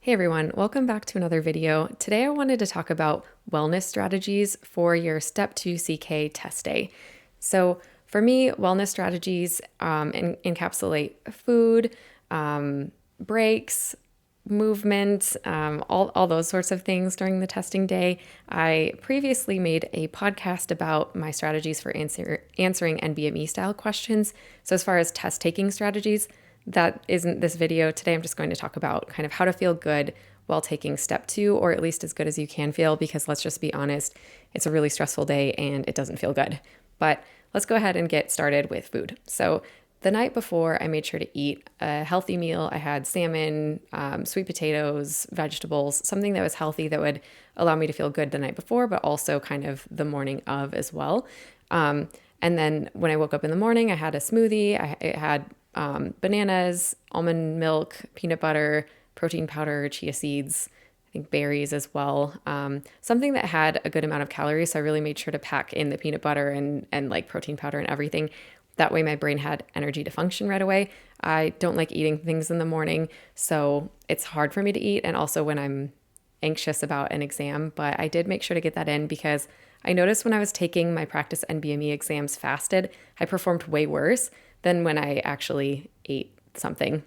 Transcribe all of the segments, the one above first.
Hey everyone, welcome back to another video. Today I wanted to talk about wellness strategies for your Step2ck test day. So for me, wellness strategies encapsulate food, breaks, movement, all those sorts of things during the testing day. I previously made a podcast about my strategies for answering NBME style questions. So as far as test taking strategies, that isn't this video. Today I'm just going to talk about kind of how to feel good while taking step 2, or at least as good as you can feel, because let's just be honest, it's a really stressful day and it doesn't feel good. But let's go ahead and get started with food. So the night before, I made sure to eat a healthy meal. I had salmon, sweet potatoes, vegetables, something that was healthy that would allow me to feel good the night before, but also kind of the morning of as well. And then when I woke up in the morning, I had a smoothie. I had bananas, almond milk, peanut butter, protein powder, chia seeds, I think berries as well. Something that had a good amount of calories. So I really made sure to pack in the peanut butter and like protein powder and everything. That way my brain had energy to function right away. I don't like eating things in the morning, so it's hard for me to eat. And also when I'm anxious about an exam, but I did make sure to get that in because I noticed when I was taking my practice NBME exams fasted, I performed way worse than when I actually ate something.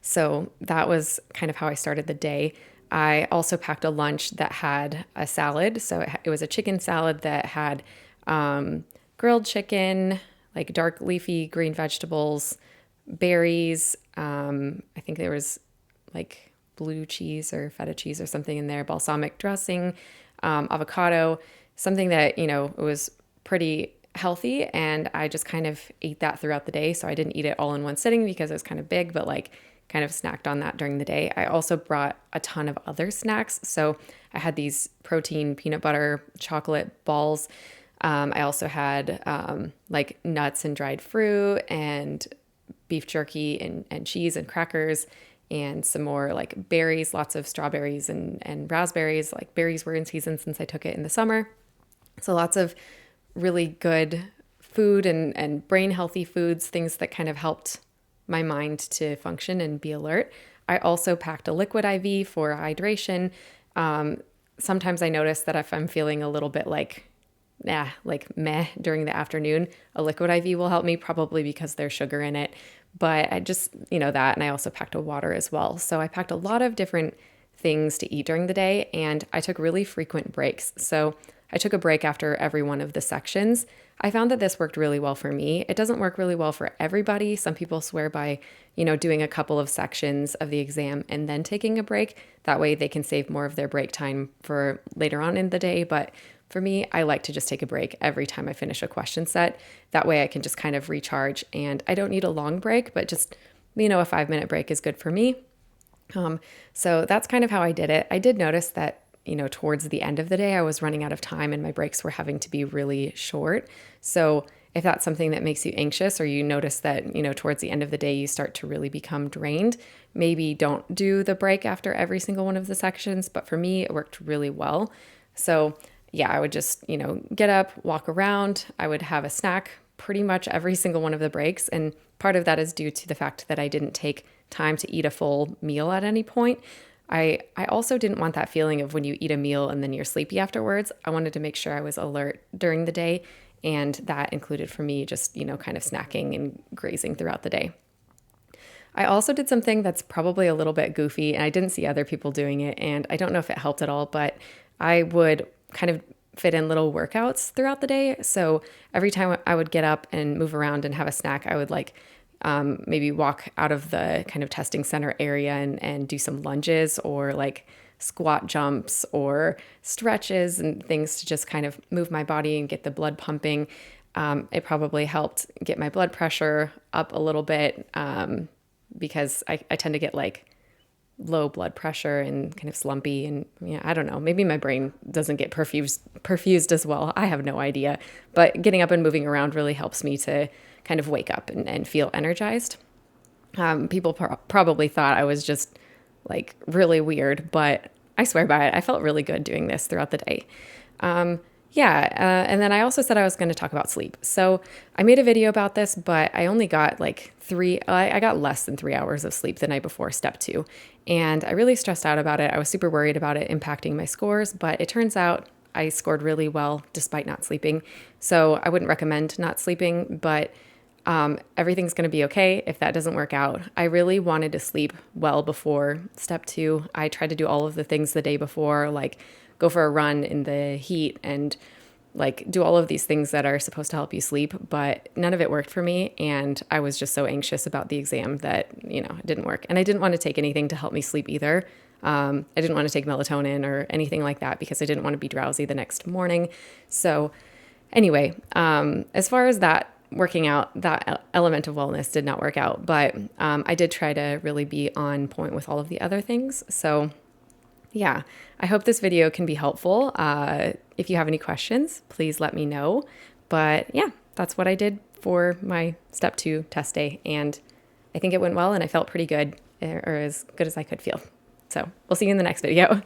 So that was kind of how I started the day. I also packed a lunch that had a salad. So it was a chicken salad that had grilled chicken, like dark leafy green vegetables, berries. I think there was like blue cheese or feta cheese or something in there, balsamic dressing, avocado, something that, it was pretty healthy, and I just kind of ate that throughout the day. So I didn't eat it all in one sitting because it was kind of big, but like kind of snacked on that during the day. I also brought a ton of other snacks. So I had these protein peanut butter chocolate balls. I also had like nuts and dried fruit and beef jerky and cheese and crackers and some more like berries, lots of strawberries and raspberries. Like berries were in season since I took it in the summer. So lots of really good food and brain healthy foods, things that kind of helped my mind to function and be alert. I also packed a liquid IV for hydration. Sometimes I notice that if I'm feeling a little bit like meh during the afternoon, a liquid IV will help me, probably because there's sugar in it. But I just, that. And I also packed a water as well. So I packed a lot of different things to eat during the day, and I took really frequent breaks. So I took a break after every one of the sections. I found that this worked really well for me. It doesn't work really well for everybody. Some people swear by, doing a couple of sections of the exam and then taking a break. That way they can save more of their break time for later on in the day. But for me, I like to just take a break every time I finish a question set. That way I can just kind of recharge, and I don't need a long break, but just, a 5-minute break is good for me. So that's kind of how I did it. I did notice that towards the end of the day, I was running out of time and my breaks were having to be really short. So if that's something that makes you anxious, or you notice that, towards the end of the day, you start to really become drained, maybe don't do the break after every single one of the sections. But for me, it worked really well. So yeah, I would just, get up, walk around. I would have a snack pretty much every single one of the breaks. And part of that is due to the fact that I didn't take time to eat a full meal at any point. I also didn't want that feeling of when you eat a meal and then you're sleepy afterwards. I wanted to make sure I was alert during the day, and that included for me just, kind of snacking and grazing throughout the day. I also did something that's probably a little bit goofy, and I didn't see other people doing it, and I don't know if it helped at all, but I would kind of fit in little workouts throughout the day. So every time I would get up and move around and have a snack, I would maybe walk out of the kind of testing center area and do some lunges or like squat jumps or stretches and things to just kind of move my body and get the blood pumping. It probably helped get my blood pressure up a little bit because I tend to get like low blood pressure and kind of slumpy, and I don't know, maybe my brain doesn't get perfused as well. I have no idea, but getting up and moving around really helps me to kind of wake up and feel energized. People probably thought I was just like really weird, but I swear by it. I felt really good doing this throughout the day. And then I also said I was going to talk about sleep. So I made a video about this, but I only got I got less than 3 hours of sleep the night before step 2. And I really stressed out about it. I was super worried about it impacting my scores, but it turns out I scored really well despite not sleeping. So I wouldn't recommend not sleeping, but everything's going to be okay if that doesn't work out. I really wanted to sleep well before step 2. I tried to do all of the things the day before, like go for a run in the heat and like do all of these things that are supposed to help you sleep, but none of it worked for me. And I was just so anxious about the exam that, it didn't work. And I didn't want to take anything to help me sleep either. I didn't want to take melatonin or anything like that because I didn't want to be drowsy the next morning. So anyway, as far as that working out, that element of wellness did not work out, but I did try to really be on point with all of the other things. So yeah, I hope this video can be helpful. If you have any questions, please let me know. But yeah, that's what I did for my step 2 test day. And I think it went well and I felt pretty good, or as good as I could feel. So we'll see you in the next video.